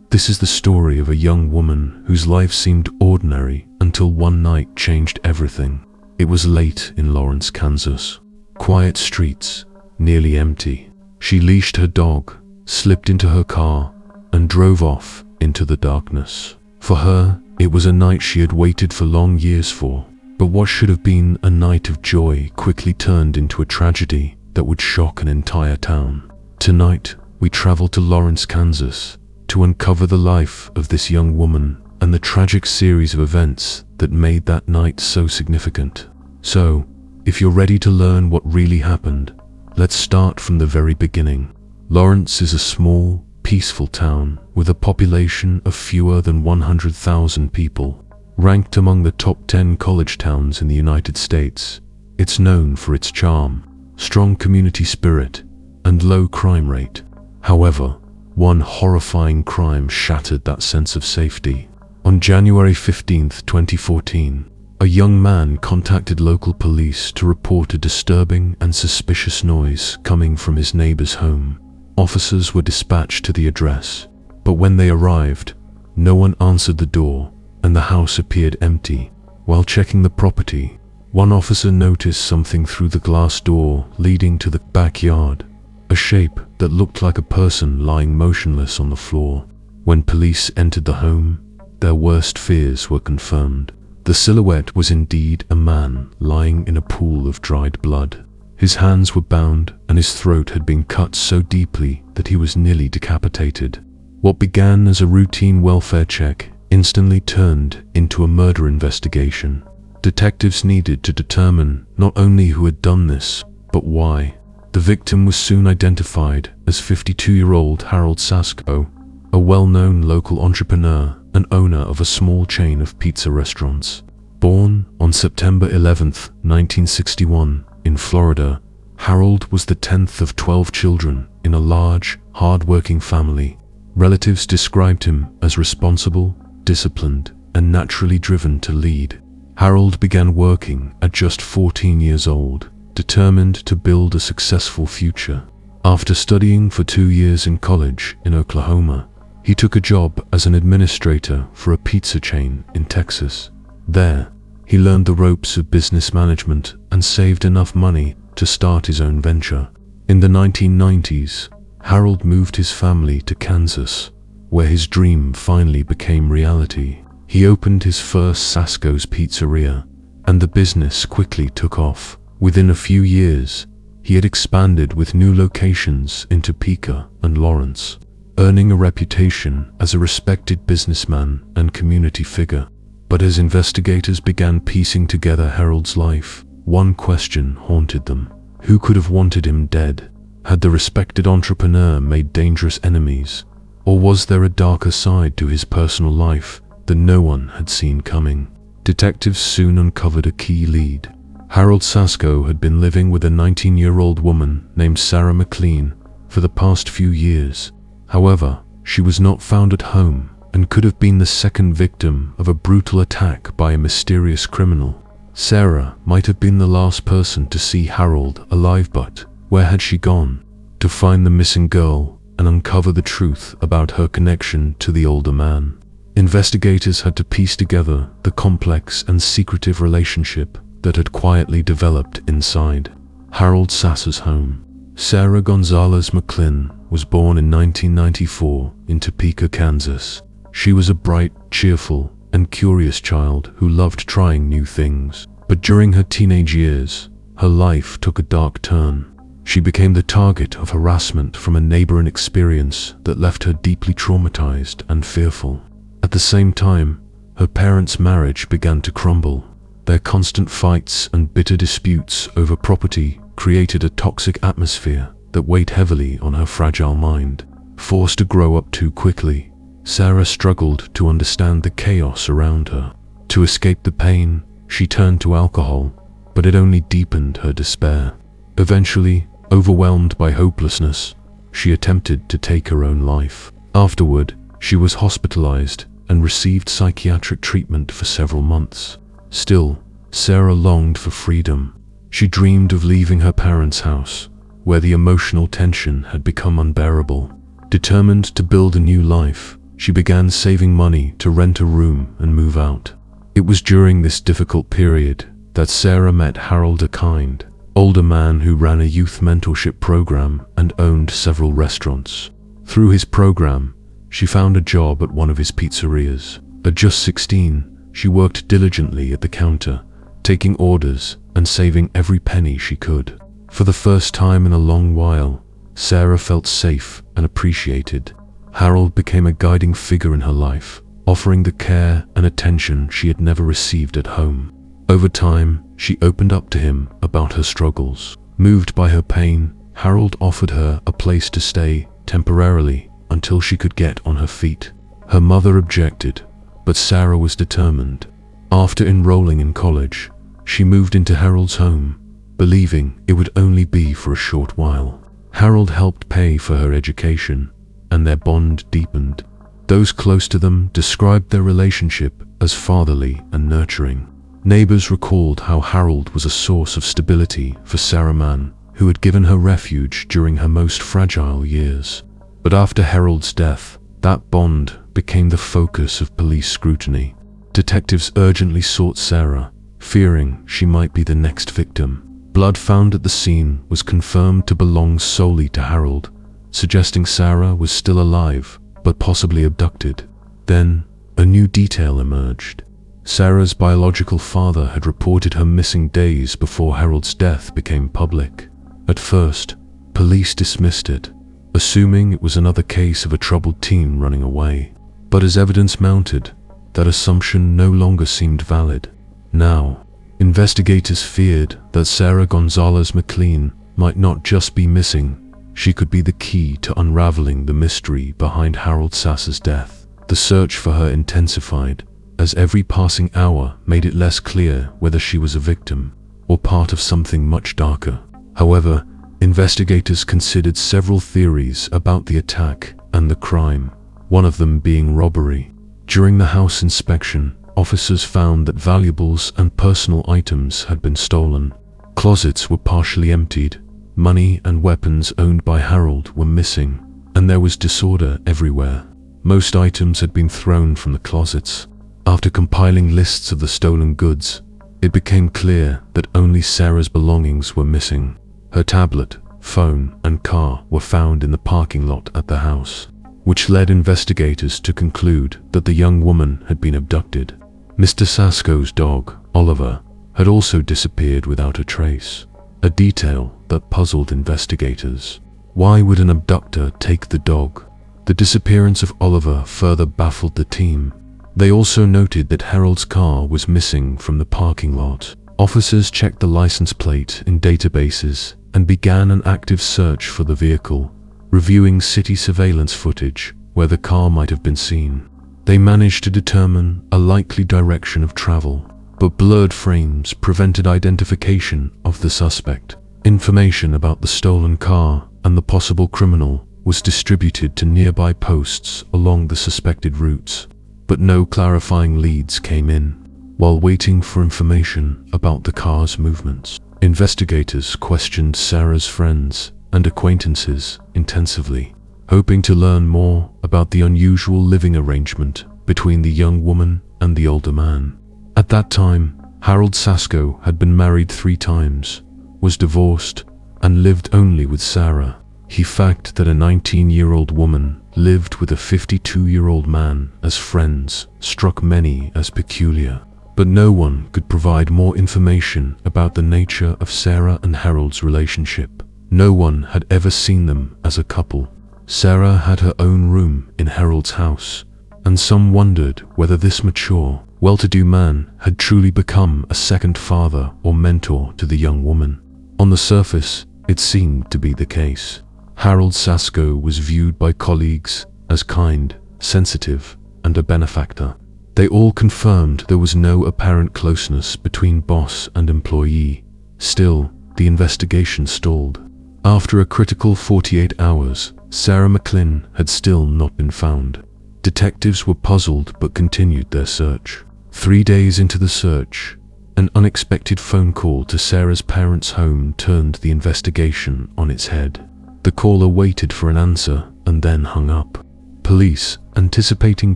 This is the story of a young woman whose life seemed ordinary until one night changed everything. It was late in Lawrence, Kansas. Quiet streets, nearly empty. She leashed her dog, slipped into her car, and drove off into the darkness. For her, it was a night she had waited for long years for. But what should have been a night of joy quickly turned into a tragedy that would shock an entire town. Tonight, we travel to Lawrence, Kansas, to uncover the life of this young woman and the tragic series of events that made that night so significant. So, if you're ready to learn what really happened, let's start from the very beginning. Lawrence is a small, peaceful town with a population of fewer than 100,000 people. Ranked among the top 10 college towns in the United States, it's known for its charm, strong community spirit, and low crime rate. However, one horrifying crime shattered that sense of safety. On January 15, 2014, a young man contacted local police to report a disturbing and suspicious noise coming from his neighbor's home. Officers were dispatched to the address, but when they arrived, no one answered the door, and the house appeared empty. While checking the property, one officer noticed something through the glass door leading to the backyard, a shape that looked like a person lying motionless on the floor. When police entered the home, their worst fears were confirmed. The silhouette was indeed a man lying in a pool of dried blood. His hands were bound and his throat had been cut so deeply that he was nearly decapitated. What began as a routine welfare check instantly turned into a murder investigation. Detectives needed to determine not only who had done this, but why. The victim was soon identified as 52-year-old Harold Sasco, a well-known local entrepreneur and owner of a small chain of pizza restaurants. Born on September 11, 1961, in Florida, Harold was the 10th of 12 children in a large, hard-working family. Relatives described him as responsible, disciplined, and naturally driven to lead. Harold began working at just 14 years old, determined to build a successful future. After studying for 2 years in college in Oklahoma, he took a job as an administrator for a pizza chain in Texas. There, he learned the ropes of business management and saved enough money to start his own venture. In the 1990s, Harold moved his family to Kansas, where his dream finally became reality. He opened his first Sasco's Pizzeria, and the business quickly took off. Within a few years, he had expanded with new locations in Topeka and Lawrence, earning a reputation as a respected businessman and community figure. But as investigators began piecing together Harold's life, one question haunted them. Who could have wanted him dead? Had the respected entrepreneur made dangerous enemies? Or was there a darker side to his personal life that no one had seen coming? Detectives soon uncovered a key lead. Harold Sasco had been living with a 19-year-old woman named Sarah McLinn for the past few years. However, she was not found at home and could have been the second victim of a brutal attack by a mysterious criminal. Sarah might have been the last person to see Harold alive, but where had she gone? To find the missing girl and uncover the truth about her connection to the older man, investigators had to piece together the complex and secretive relationship that had quietly developed inside Harold Sasser's home. Sarah Gonzalez McLinn was born in 1994 in Topeka, Kansas. She was a bright, cheerful, and curious child who loved trying new things. But during her teenage years, her life took a dark turn. She became the target of harassment from a neighboring experience that left her deeply traumatized and fearful. At the same time, her parents' marriage began to crumble. Their constant fights and bitter disputes over property created a toxic atmosphere that weighed heavily on her fragile mind. Forced to grow up too quickly, Sarah struggled to understand the chaos around her. To escape the pain, she turned to alcohol, but it only deepened her despair. Eventually, overwhelmed by hopelessness, she attempted to take her own life. Afterward, she was hospitalized and received psychiatric treatment for several months. Still, Sarah longed for freedom. She dreamed of leaving her parents' house, where the emotional tension had become unbearable. Determined to build a new life, she began saving money to rent a room and move out. It was during this difficult period that Sarah met Harold, a kind, older man who ran a youth mentorship program and owned several restaurants. Through his program, she found a job at one of his pizzerias. At just 16, she worked diligently at the counter, taking orders and saving every penny she could. For the first time in a long while, Sarah felt safe and appreciated. Harold became a guiding figure in her life, offering the care and attention she had never received at home. Over time, she opened up to him about her struggles. Moved by her pain, Harold offered her a place to stay temporarily until she could get on her feet. Her mother objected, but Sarah was determined. After enrolling in college, she moved into Harold's home, believing it would only be for a short while. Harold helped pay for her education, and their bond deepened. Those close to them described their relationship as fatherly and nurturing. Neighbors recalled how Harold was a source of stability for Sarah McLinn, who had given her refuge during her most fragile years. But after Harold's death, that bond became the focus of police scrutiny. Detectives urgently sought Sarah, fearing she might be the next victim. Blood found at the scene was confirmed to belong solely to Harold, suggesting Sarah was still alive, but possibly abducted. Then, a new detail emerged. Sarah's biological father had reported her missing days before Harold's death became public. At first, police dismissed it, assuming it was another case of a troubled teen running away. But as evidence mounted, that assumption no longer seemed valid. Now, investigators feared that Sarah Gonzalez McLean might not just be missing, she could be the key to unraveling the mystery behind Harold Sas's death. The search for her intensified, as every passing hour made it less clear whether she was a victim or part of something much darker. However, investigators considered several theories about the attack and the crime, one of them being robbery. During the house inspection, officers found that valuables and personal items had been stolen. Closets were partially emptied, money and weapons owned by Harold were missing, and there was disorder everywhere. Most items had been thrown from the closets. After compiling lists of the stolen goods, it became clear that only Sarah's belongings were missing. Her tablet, phone, and car were found in the parking lot at the house, which led investigators to conclude that the young woman had been abducted. Mr. Sasco's dog, Oliver, had also disappeared without a trace, a detail that puzzled investigators. Why would an abductor take the dog? The disappearance of Oliver further baffled the team. They also noted that Harold's car was missing from the parking lot. Officers checked the license plate in databases and began an active search for the vehicle, reviewing city surveillance footage where the car might have been seen. They managed to determine a likely direction of travel, but blurred frames prevented identification of the suspect. Information about the stolen car and the possible criminal was distributed to nearby posts along the suspected routes, but no clarifying leads came in. While waiting for information about the car's movements, investigators questioned Sarah's friends and acquaintances intensively, hoping to learn more about the unusual living arrangement between the young woman and the older man. At that time, Harold Sasco had been married 3 times, was divorced, and lived only with Sarah. The fact that a 19-year-old woman lived with a 52-year-old man as friends struck many as peculiar, but no one could provide more information about the nature of Sarah and Harold's relationship. No one had ever seen them as a couple. Sarah had her own room in Harold's house, and some wondered whether this mature, well-to-do man had truly become a second father or mentor to the young woman. On the surface, it seemed to be the case. Harold Sasco was viewed by colleagues as kind, sensitive, and a benefactor. They all confirmed there was no apparent closeness between boss and employee. Still, the investigation stalled. After a critical 48 hours, Sarah McLinn had still not been found. Detectives were puzzled but continued their search. 3 days into the search, an unexpected phone call to Sarah's parents' home turned the investigation on its head. The caller waited for an answer and then hung up. Police, anticipating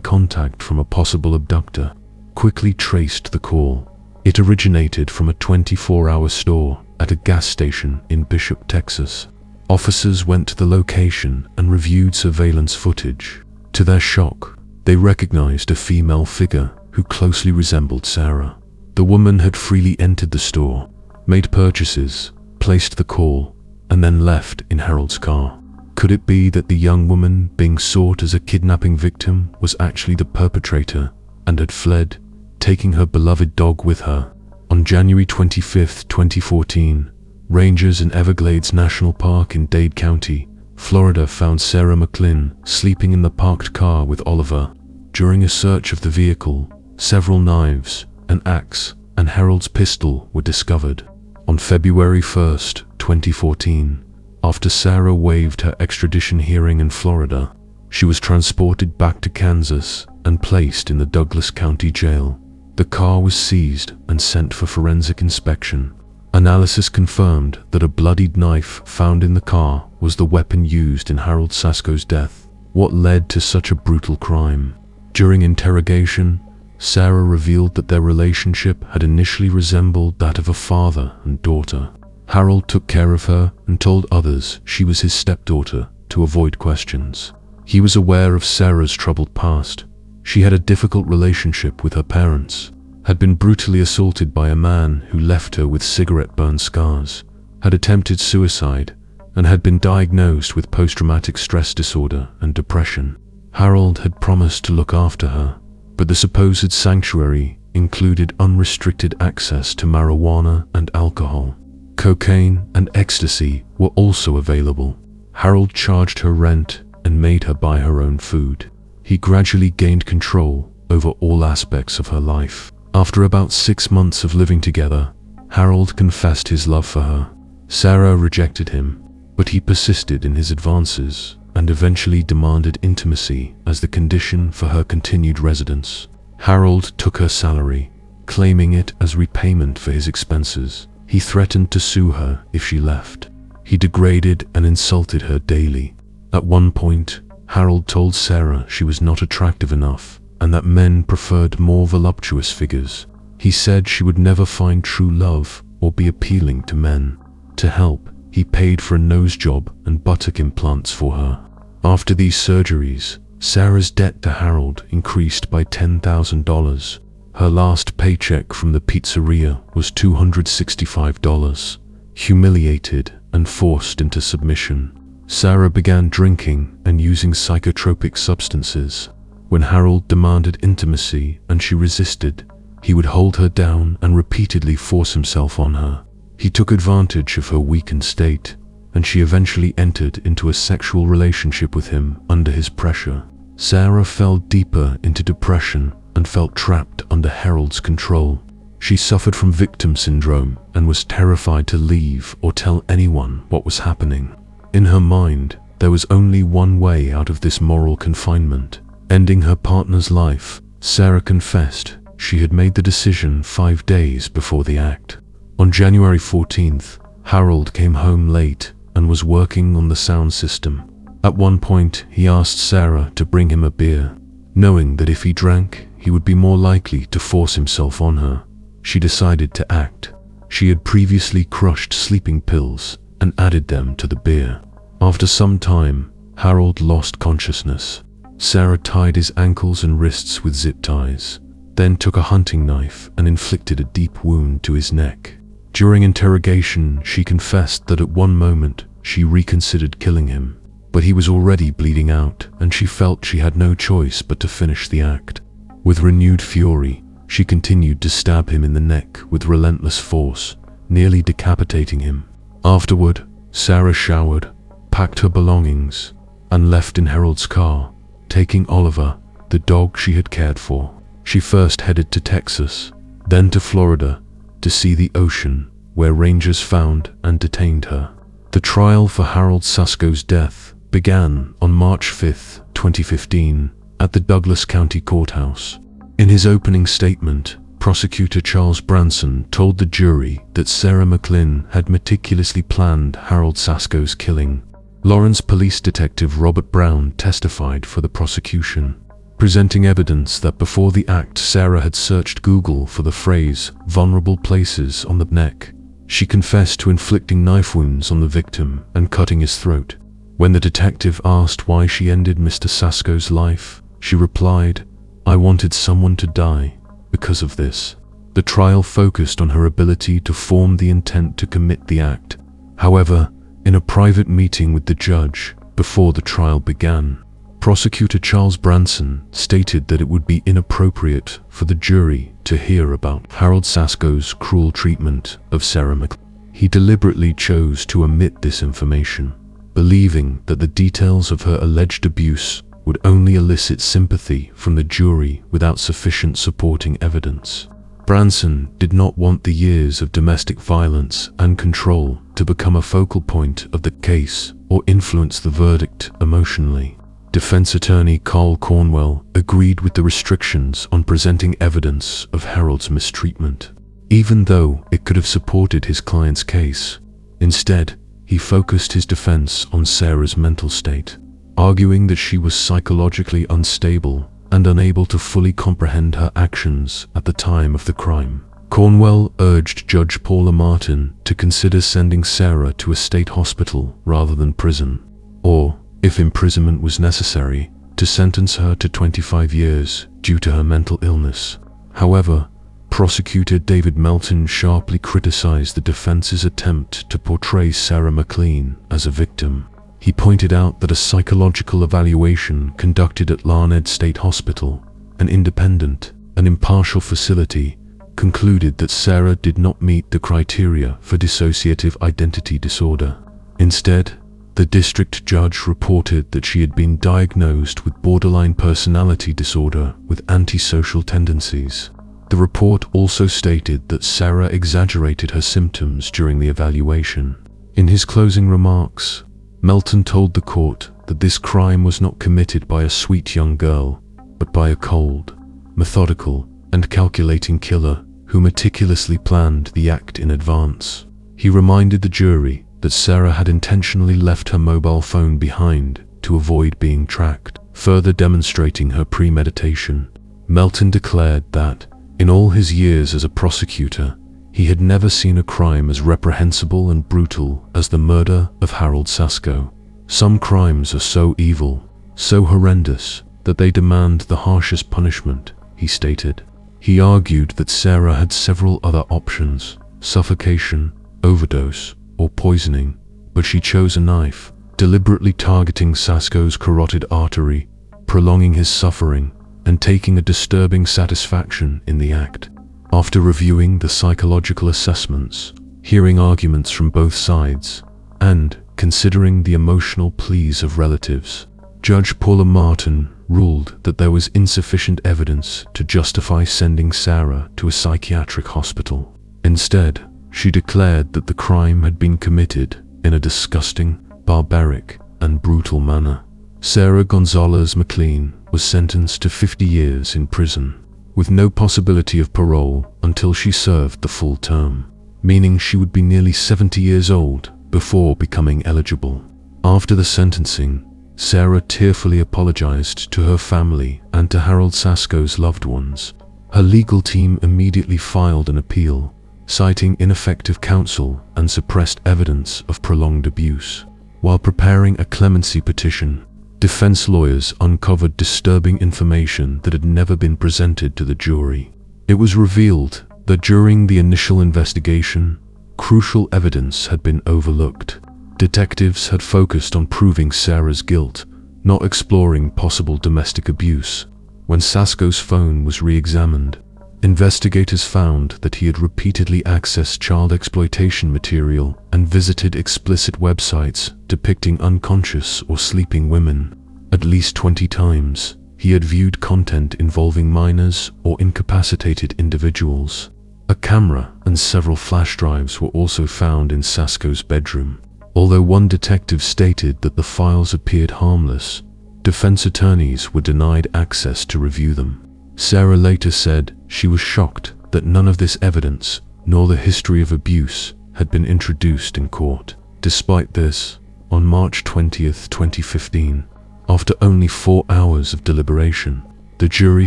contact from a possible abductor, quickly traced the call. It originated from a 24-hour store at a gas station in Bishop, Texas. Officers went to the location and reviewed surveillance footage. To their shock, they recognized a female figure who closely resembled Sarah. The woman had freely entered the store, made purchases, placed the call, and then left in Harold's car. Could it be that the young woman being sought as a kidnapping victim was actually the perpetrator and had fled, taking her beloved dog with her? On January 25, 2014, rangers in Everglades National Park in Dade County, Florida found Sarah McLinn sleeping in the parked car with Oliver. During a search of the vehicle, several knives, an axe, and Harold's pistol were discovered. On February 1, 2014, after Sarah waived her extradition hearing in Florida, she was transported back to Kansas and placed in the Douglas County Jail. The car was seized and sent for forensic inspection. Analysis confirmed that a bloodied knife found in the car was the weapon used in Harold Sasco's death. What led to such a brutal crime? During interrogation, Sarah revealed that their relationship had initially resembled that of a father and daughter. Harold took care of her and told others she was his stepdaughter to avoid questions. He was aware of Sarah's troubled past. She had a difficult relationship with her parents, had been brutally assaulted by a man who left her with cigarette burn scars, had attempted suicide, and had been diagnosed with post-traumatic stress disorder and depression. Harold had promised to look after her, but the supposed sanctuary included unrestricted access to marijuana and alcohol. Cocaine and ecstasy were also available. Harold charged her rent and made her buy her own food. He gradually gained control over all aspects of her life. After about 6 months of living together, Harold confessed his love for her. Sarah rejected him, but he persisted in his advances and eventually demanded intimacy as the condition for her continued residence. Harold took her salary, claiming it as repayment for his expenses. He threatened to sue her if she left. He degraded and insulted her daily. At one point, Harold told Sarah she was not attractive enough and that men preferred more voluptuous figures. He said she would never find true love or be appealing to men. To help, he paid for a nose job and buttock implants for her. After these surgeries, Sarah's debt to Harold increased by $10,000. Her last paycheck from the pizzeria was $265. Humiliated and forced into submission, Sarah began drinking and using psychotropic substances. When Harold demanded intimacy and she resisted, he would hold her down and repeatedly force himself on her. He took advantage of her weakened state, and she eventually entered into a sexual relationship with him under his pressure. Sarah fell deeper into depression and felt trapped under Harold's control. She suffered from victim syndrome and was terrified to leave or tell anyone what was happening. In her mind, there was only one way out of this moral confinement: ending her partner's life. Sarah confessed she had made the decision 5 days before the act. On January 14th, Harold came home late and was working on the sound system. At one point, he asked Sarah to bring him a beer, knowing that if he drank, he would be more likely to force himself on her. She decided to act. She had previously crushed sleeping pills and added them to the beer. After some time, Harold lost consciousness. Sarah tied his ankles and wrists with zip ties, then took a hunting knife and inflicted a deep wound to his neck. During interrogation, she confessed that at one moment she reconsidered killing him, but he was already bleeding out and she felt she had no choice but to finish the act. With renewed fury, she continued to stab him in the neck with relentless force, nearly decapitating him. Afterward, Sarah showered, packed her belongings, and left in Harold's car, taking Oliver, the dog she had cared for. She first headed to Texas, then to Florida, to see the ocean, where rangers found and detained her. The trial for Harold Sasco's death began on March 5, 2015, at the Douglas County Courthouse. In his opening statement, prosecutor Charles Branson told the jury that Sarah McLinn had meticulously planned Harold Sasco's killing. Lawrence Police Detective Robert Brown testified for the prosecution, presenting evidence that before the act, Sarah had searched Google for the phrase "vulnerable places" on the neck. She confessed to inflicting knife wounds on the victim and cutting his throat. When the detective asked why she ended Mr. Sasco's life, she replied, "I wanted someone to die because of this." The trial focused on her ability to form the intent to commit the act. However, in a private meeting with the judge before the trial began, Prosecutor Charles Branson stated that it would be inappropriate for the jury to hear about Harold Sasco's cruel treatment of Sarah McLinn. He deliberately chose to omit this information, believing that the details of her alleged abuse would only elicit sympathy from the jury without sufficient supporting evidence. Branson did not want the years of domestic violence and control to become a focal point of the case or influence the verdict emotionally. Defense attorney Carl Cornwell agreed with the restrictions on presenting evidence of Harold's mistreatment, even though it could have supported his client's case. Instead, he focused his defense on Sarah's mental state, arguing that she was psychologically unstable and unable to fully comprehend her actions at the time of the crime. Cornwell urged Judge Paula Martin to consider sending Sarah to a state hospital rather than prison, or, if imprisonment was necessary, to sentence her to 25 years due to her mental illness. However, prosecutor David Melton sharply criticized the defense's attempt to portray Sarah McLinn as a victim. He pointed out that a psychological evaluation conducted at Larned State Hospital, an independent and impartial facility, concluded that Sarah did not meet the criteria for dissociative identity disorder. Instead, the district judge reported that she had been diagnosed with borderline personality disorder with antisocial tendencies. The report also stated that Sarah exaggerated her symptoms during the evaluation. In his closing remarks, Melton told the court that this crime was not committed by a sweet young girl, but by a cold, methodical, and calculating killer who meticulously planned the act in advance. He reminded the jury that Sarah had intentionally left her mobile phone behind to avoid being tracked, further demonstrating her premeditation. Melton declared that, in all his years as a prosecutor, he had never seen a crime as reprehensible and brutal as the murder of Harold Sasco. Some crimes are so evil, so horrendous, that they demand the harshest punishment, he stated. He argued that Sarah had several other options: suffocation, overdose, or poisoning, but she chose a knife, deliberately targeting Sasco's carotid artery, prolonging his suffering, and taking a disturbing satisfaction in the act. After reviewing the psychological assessments, hearing arguments from both sides, and considering the emotional pleas of relatives, Judge Paula Martin ruled that there was insufficient evidence to justify sending Sarah to a psychiatric hospital. Instead, she declared that the crime had been committed in a disgusting, barbaric, and brutal manner. Sarah Gonzalez McLinn was sentenced to 50 years in prison, with no possibility of parole until she served the full term, meaning she would be nearly 70 years old before becoming eligible. After the sentencing, Sarah tearfully apologized to her family and to Harold Sasco's loved ones. Her legal team immediately filed an appeal, citing ineffective counsel and suppressed evidence of prolonged abuse. While preparing a clemency petition, defense lawyers uncovered disturbing information that had never been presented to the jury. It was revealed that during the initial investigation, crucial evidence had been overlooked. Detectives had focused on proving Sarah's guilt, not exploring possible domestic abuse. When Sasco's phone was re-examined, investigators found that he had repeatedly accessed child exploitation material and visited explicit websites depicting unconscious or sleeping women. At least 20 times, he had viewed content involving minors or incapacitated individuals. A camera and several flash drives were also found in Sasco's bedroom. Although one detective stated that the files appeared harmless, defense attorneys were denied access to review them. Sarah later said she was shocked that none of this evidence, nor the history of abuse, had been introduced in court. Despite this, on March 20th, 2015. After only 4 hours of deliberation, the jury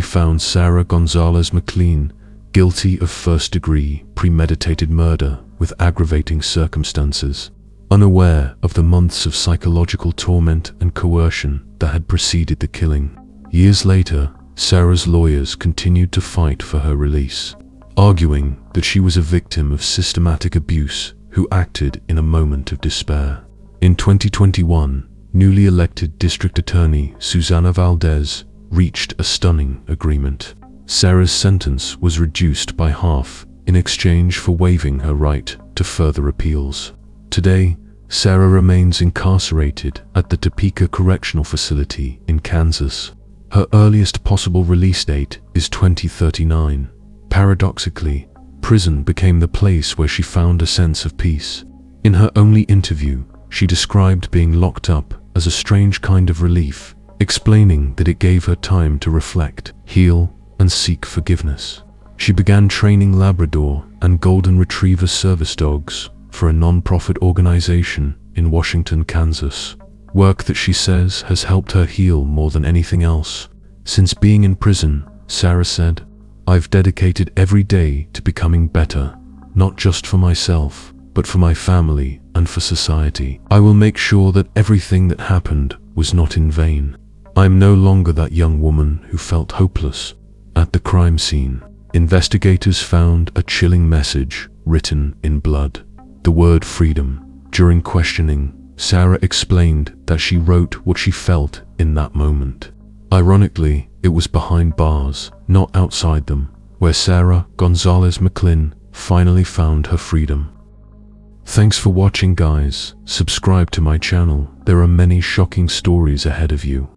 found Sarah McLinn guilty of first-degree premeditated murder with aggravating circumstances, unaware of the months of psychological torment and coercion that had preceded the killing. Years later, Sarah's lawyers continued to fight for her release, arguing that she was a victim of systematic abuse who acted in a moment of despair. In 2021, newly elected District Attorney Susana Valdez reached a stunning agreement. Sarah's sentence was reduced by half in exchange for waiving her right to further appeals. Today, Sarah remains incarcerated at the Topeka Correctional Facility in Kansas. Her earliest possible release date is 2039. Paradoxically, prison became the place where she found a sense of peace. In her only interview, she described being locked up as a strange kind of relief, explaining that it gave her time to reflect, heal, and seek forgiveness. She began training Labrador and Golden Retriever service dogs for a non-profit organization in Washington, Kansas, work that she says has helped her heal more than anything else. Since being in prison, Sarah said, "I've dedicated every day to becoming better, not just for myself, but for my family and for society. I will make sure that everything that happened was not in vain. I'm no longer that young woman who felt hopeless." At the crime scene, investigators found a chilling message written in blood, the word freedom. During questioning, Sarah explained that she wrote what she felt in that moment. Ironically, it was behind bars, not outside them, where Sarah McLinn finally found her freedom. Thanks for watching, guys. Subscribe to my channel. There are many shocking stories ahead of you.